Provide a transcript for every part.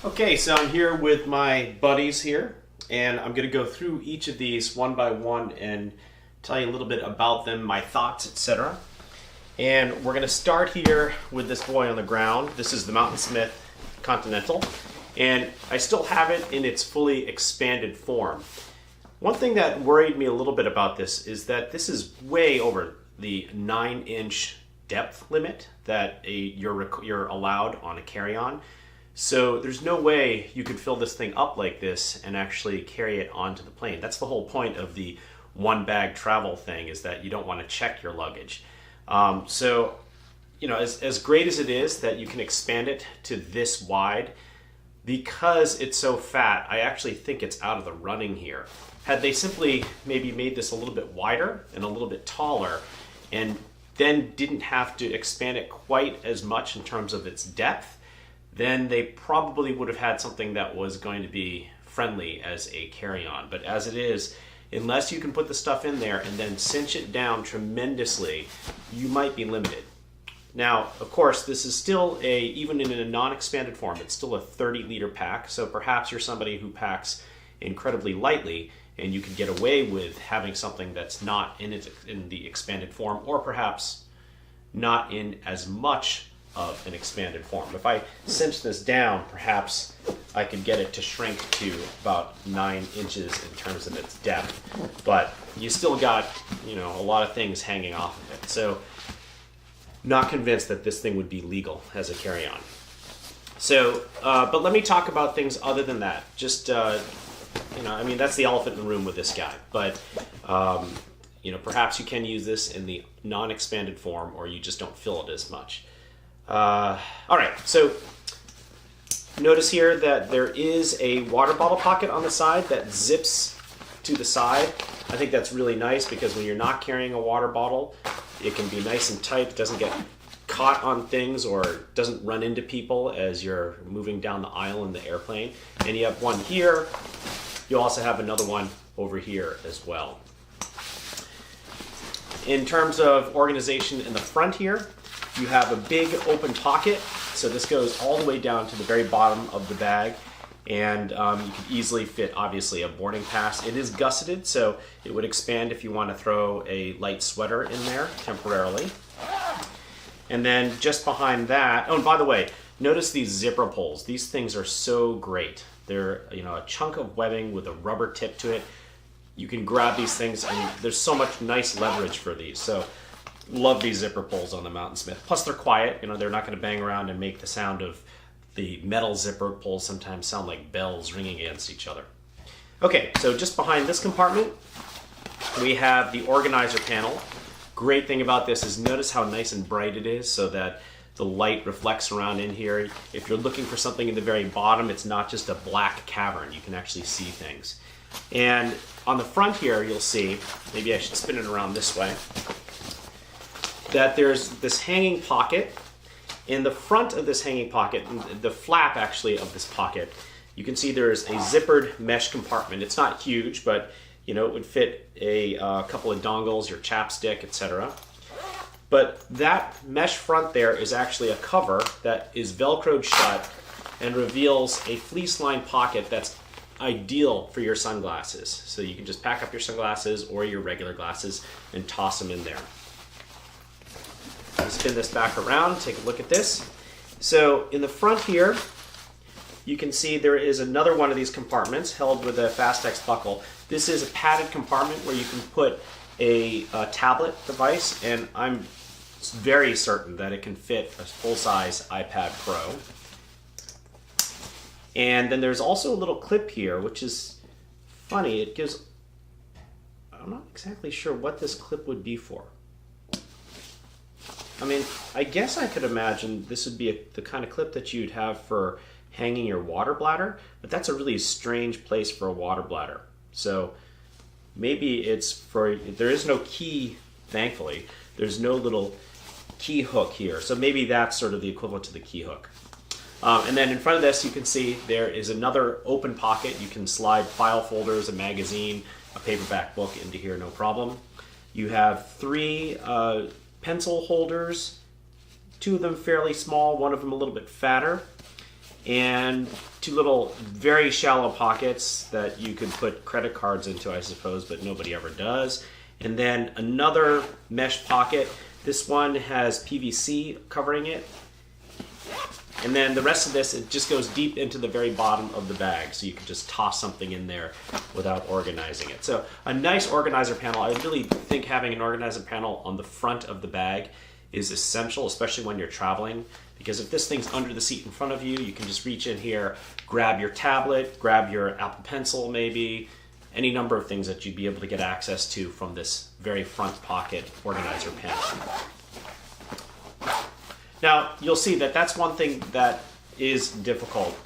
Okay, so I'm here with my buddies here, and I'm going to go through each of these one by one and tell you a little bit about them, my thoughts, etc. And we're going to start here with this boy on the ground. This is the Mountainsmith Continental, and I still have it in its fully expanded form. One thing that worried me a little bit about this is that this is way over the 9-inch depth limit that you're allowed on a carry-on. So there's no way you could fill this thing up like this and actually carry it onto the plane. That's the whole point of the one bag travel thing, is that you don't want to check your luggage. So, you know, as great as it is that you can expand it to this wide, because it's so fat, I actually think it's out of the running here. Had they simply maybe made this a little bit wider and a little bit taller, and then didn't have to expand it quite as much in terms of its depth, then they probably would have had something that was going to be friendly as a carry-on. But as it is, unless you can put the stuff in there and then cinch it down tremendously, you might be limited. Now, of course, this is still even in a non-expanded form, it's still a 30-liter pack, so perhaps you're somebody who packs incredibly lightly and you can get away with having something that's not in the expanded form, or perhaps not in as much of an expanded form. If I cinch this down, perhaps I could get it to shrink to about 9 inches in terms of its depth, but you still got, you know, a lot of things hanging off of it. So not convinced that this thing would be legal as a carry-on. So, but let me talk about things other than that. Just, you know, I mean, that's the elephant in the room with this guy, but you know, perhaps you can use this in the non-expanded form, or you just don't fill it as much. All right, so notice here that there is a water bottle pocket on the side that zips to the side. I think that's really nice because when you're not carrying a water bottle, it can be nice and tight. It doesn't get caught on things or doesn't run into people as you're moving down the aisle in the airplane. And you have one here. You also have another one over here as well. In terms of organization in the front here, you have a big open pocket, so this goes all the way down to the very bottom of the bag, and you can easily fit, obviously, a boarding pass. It is gusseted, so it would expand if you want to throw a light sweater in there temporarily. And then just behind that, oh, and by the way, notice these zipper pulls. These things are so great. They're, you know, a chunk of webbing with a rubber tip to it. You can grab these things, and there's so much nice leverage for these. So love these zipper pulls on the Mountainsmith. Plus they're quiet, you know, they're not going to bang around and make the sound of the metal zipper pulls sometimes sound like bells ringing against each other. Okay, so just behind this compartment, we have the organizer panel. Great thing about this is notice how nice and bright it is, so that the light reflects around in here. If you're looking for something in the very bottom, it's not just a black cavern. You can actually see things. And on the front here, you'll see, maybe I should spin it around this way, that there's this hanging pocket. In the front of this hanging pocket, the flap actually of this pocket, you can see there's a zippered mesh compartment. It's not huge, but you know, it would fit a couple of dongles, your chapstick, etc. But that mesh front there is actually a cover that is velcroed shut and reveals a fleece-lined pocket that's ideal for your sunglasses. So you can just pack up your sunglasses or your regular glasses and toss them in there. Spin this back around, take a look at this. So in the front here, you can see there is another one of these compartments held with a Fastex buckle. This is a padded compartment where you can put a tablet device, and I'm very certain that it can fit a full-size iPad Pro. And then there's also a little clip here, which is funny. It gives, I'm not exactly sure what this clip would be for. I mean, I guess I could imagine this would be the kind of clip that you'd have for hanging your water bladder, but that's a really strange place for a water bladder. So maybe it's for, there is no key, thankfully. There's no little key hook here. So maybe that's sort of the equivalent to the key hook. And then in front of this, you can see there is another open pocket. You can slide file folders, a magazine, a paperback book into here, no problem. You have 3 pencil holders, 2 of them fairly small, one of them a little bit fatter. and two little very shallow pockets that you could put credit cards into, I suppose, but nobody ever does. And then another mesh pocket. This one has PVC covering it. And then the rest of this, it just goes deep into the very bottom of the bag, so you can just toss something in there without organizing it. So a nice organizer panel. I really think having an organizer panel on the front of the bag is essential, especially when you're traveling, because if this thing's under the seat in front of you, you can just reach in here, grab your tablet, grab your Apple Pencil maybe, any number of things that you'd be able to get access to from this very front pocket organizer panel. Now, you'll see that that's one thing that is difficult.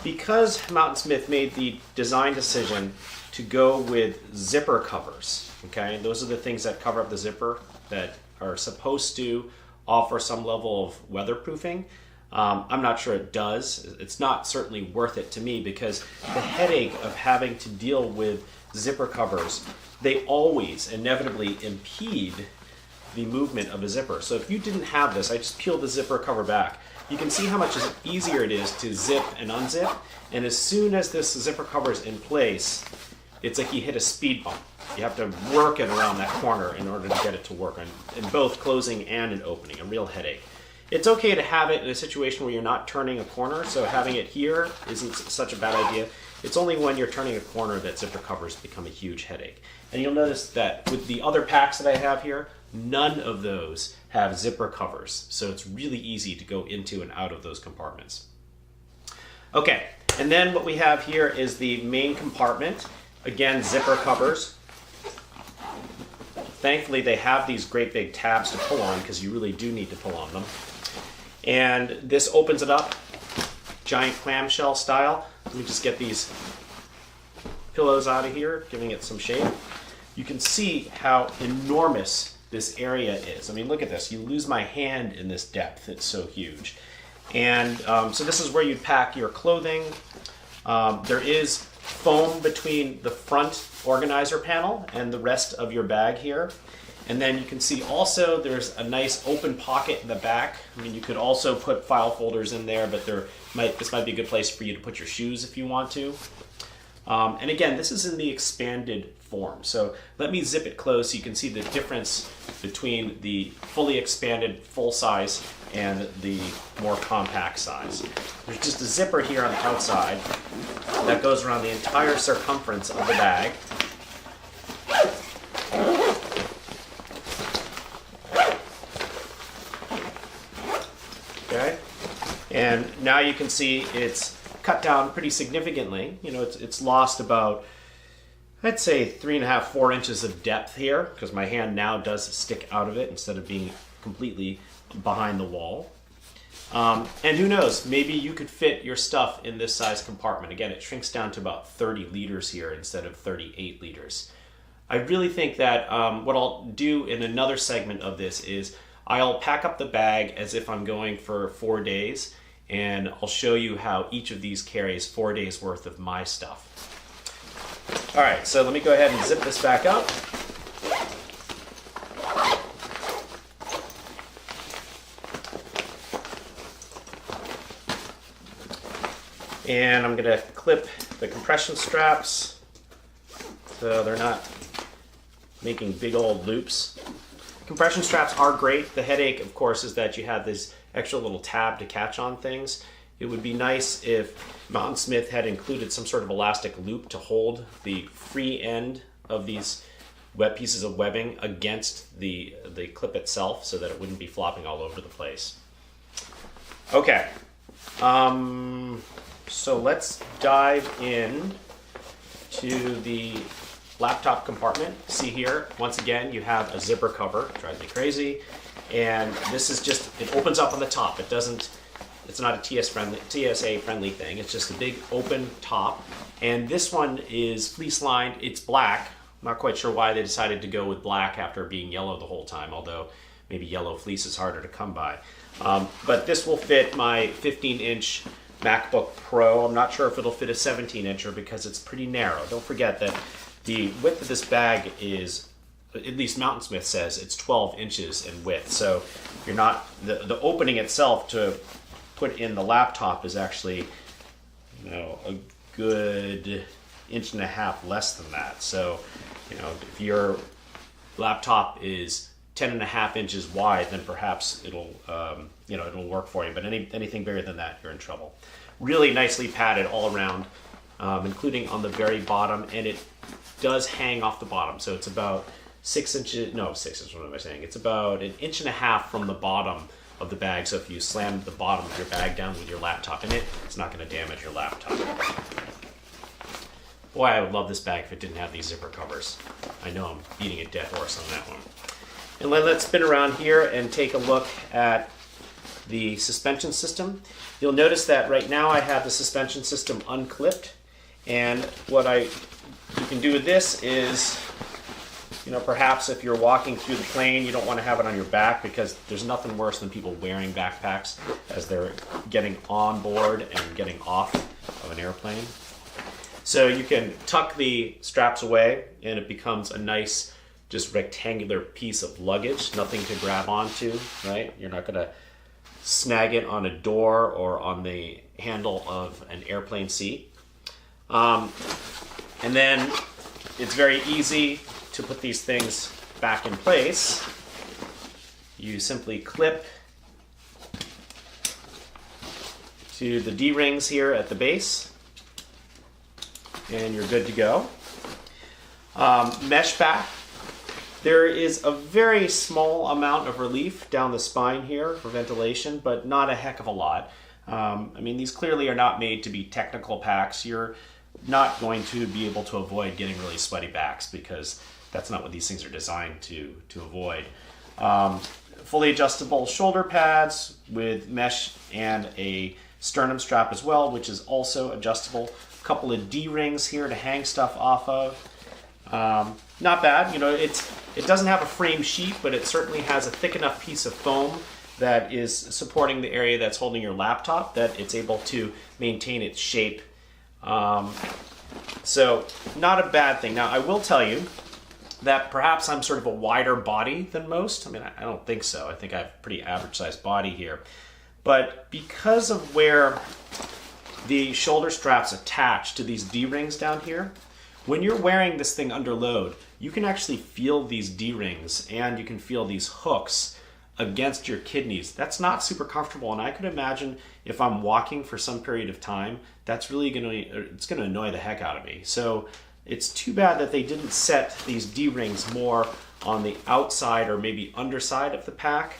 Because Mountainsmith made the design decision to go with zipper covers, okay? Those are the things that cover up the zipper that are supposed to offer some level of weatherproofing. I'm not sure it does. It's not certainly worth it to me, because the headache of having to deal with zipper covers, they always inevitably impede the movement of a zipper. So if you didn't have this, I just peel the zipper cover back. You can see how much easier it is to zip and unzip. And as soon as this zipper cover is in place, it's like you hit a speed bump. You have to work it around that corner in order to get it to work, in both closing and in opening, a real headache. It's okay to have it in a situation where you're not turning a corner, so having it here isn't such a bad idea. It's only when you're turning a corner that zipper covers become a huge headache. And you'll notice that with the other packs that I have here, none of those have zipper covers, so it's really easy to go into and out of those compartments. Okay, and then what we have here is the main compartment. Again, zipper covers. Thankfully, they have these great big tabs to pull on, because you really do need to pull on them. And this opens it up, giant clamshell style. Let me just get these pillows out of here, giving it some shape. You can see how enormous this area is. I mean, look at this. You lose my hand in this depth. It's so huge. And so this is where you'd pack your clothing. There is foam between the front organizer panel and the rest of your bag here. And then you can see also there's a nice open pocket in the back. I mean, you could also put file folders in there, but this might be a good place for you to put your shoes if you want to. And again, this is in the expanded form. So let me zip it closed so you can see the difference between the fully expanded full size and the more compact size. There's just a zipper here on the outside that goes around the entire circumference of the bag. Okay, and now you can see it's cut down pretty significantly. You know, it's lost about, I'd say 3.5, 4 inches of depth here, because my hand now does stick out of it instead of being completely behind the wall. And who knows, maybe you could fit your stuff in this size compartment. Again, it shrinks down to about 30 liters here instead of 38 liters. I really think that what I'll do in another segment of this is I'll pack up the bag as if I'm going for 4 days, and I'll show you how each of these carries 4 days worth of my stuff. All right, so let me go ahead and zip this back up. And I'm gonna clip the compression straps so they're not making big old loops. Compression straps are great. The headache, of course, is that you have this extra little tab to catch on things. It would be nice if Mountainsmith had included some sort of elastic loop to hold the free end of these pieces of webbing against the clip itself so that it wouldn't be flopping all over the place. Okay, so let's dive in to the laptop compartment. See here, once again, you have a zipper cover. It drives me crazy. And this is just, it opens up on the top. It's not a TSA friendly thing. It's just a big open top. And this one is fleece lined. It's black. I'm not quite sure why they decided to go with black after being yellow the whole time, although maybe yellow fleece is harder to come by. But this will fit my 15-inch MacBook Pro. I'm not sure if it'll fit a 17-incher because it's pretty narrow. Don't forget that the width of this bag is, at least Mountainsmith says, it's 12 inches in width. So you're not, the opening itself to put in the laptop is actually, you know, a good 1.5 inches less than that. So, you know, if your laptop is 10.5 inches wide, then perhaps it'll, you know, it'll work for you. But anything bigger than that, you're in trouble. Really nicely padded all around, including on the very bottom, and it does hang off the bottom. So it's about 6 inches, no, 6 inches, what am I saying? It's about 1.5 inches from the bottom of the bag. So if you slam the bottom of your bag down with your laptop in it, it's not going to damage your laptop. Boy, I would love this bag if it didn't have these zipper covers. I know I'm beating a dead horse on that one. And let's spin around here and take a look at the suspension system. You'll notice that right now I have the suspension system unclipped, and what you can do with this is, you know, perhaps if you're walking through the plane, you don't want to have it on your back, because there's nothing worse than people wearing backpacks as they're getting on board and getting off of an airplane. So you can tuck the straps away and it becomes a nice, just rectangular piece of luggage, nothing to grab onto, right? You're not gonna snag it on a door or on the handle of an airplane seat. And then it's very easy to put these things back in place. You simply clip to the D-rings here at the base, and you're good to go. Mesh back. There is a very small amount of relief down the spine here for ventilation, but not a heck of a lot. I mean, these clearly are not made to be technical packs. You're not going to be able to avoid getting really sweaty backs, because that's not what these things are designed to avoid. Fully adjustable shoulder pads with mesh and a sternum strap as well, which is also adjustable. A couple of D-rings here to hang stuff off of. Not bad, you know, it doesn't have a frame sheet, but it certainly has a thick enough piece of foam that is supporting the area that's holding your laptop, that it's able to maintain its shape. So not a bad thing. Now I will tell you that perhaps I'm sort of a wider body than most. I mean, I don't think so. I think I have a pretty average sized body here. But because of where the shoulder straps attach to these D-rings down here, when you're wearing this thing under load, you can actually feel these D-rings and you can feel these hooks against your kidneys. That's not super comfortable, and I could imagine if I'm walking for some period of time, that's really it's gonna annoy the heck out of me. So it's too bad that they didn't set these D-rings more on the outside or maybe underside of the pack,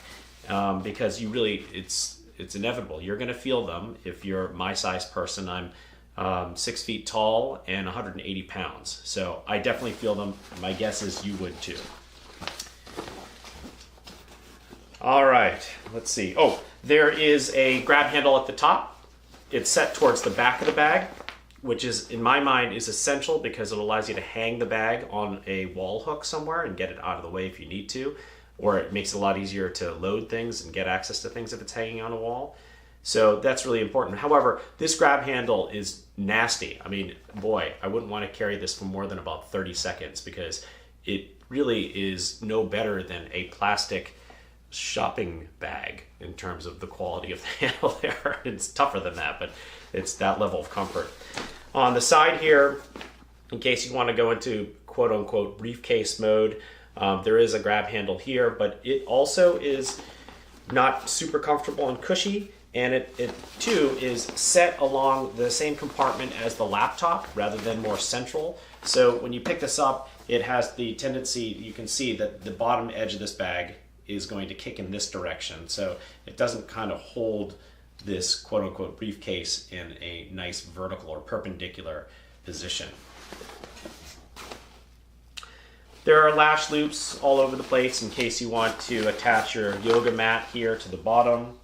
because it's inevitable. You're gonna feel them if you're my size person. I'm 6 feet tall and 180 pounds. So I definitely feel them. My guess is you would too. All right, let's see. Oh, there is a grab handle at the top. It's set towards the back of the bag, which is, in my mind, is essential because it allows you to hang the bag on a wall hook somewhere and get it out of the way if you need to, or it makes it a lot easier to load things and get access to things if it's hanging on a wall. So that's really important. However, this grab handle is nasty. I mean, boy, I wouldn't want to carry this for more than about 30 seconds because it really is no better than a plastic shopping bag in terms of the quality of the handle there. It's tougher than that, but it's that level of comfort. On the side here, in case you want to go into quote-unquote briefcase mode, there is a grab handle here, but it also is not super comfortable and cushy. And it too is set along the same compartment as the laptop rather than more central. So when you pick this up, it has the tendency, you can see that the bottom edge of this bag is going to kick in this direction. So it doesn't kind of hold this quote unquote briefcase in a nice vertical or perpendicular position. There are lash loops all over the place in case you want to attach your yoga mat here to the bottom.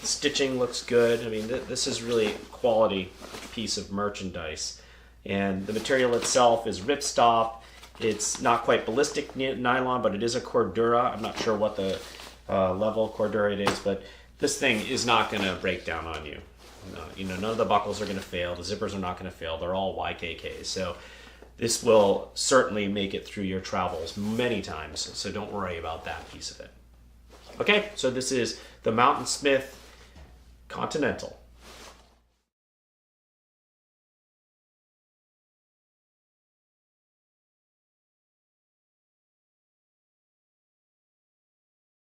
Stitching looks good. I mean, this is really a quality piece of merchandise. And the material itself is ripstop. It's not quite ballistic nylon, but it is a Cordura. I'm not sure what the level of Cordura it is, but this thing is not going to break down on you. You know, none of the buckles are going to fail. The zippers are not going to fail. They're all YKKs. So this will certainly make it through your travels many times. So don't worry about that piece of it. Okay, so this is the Mountainsmith Continental.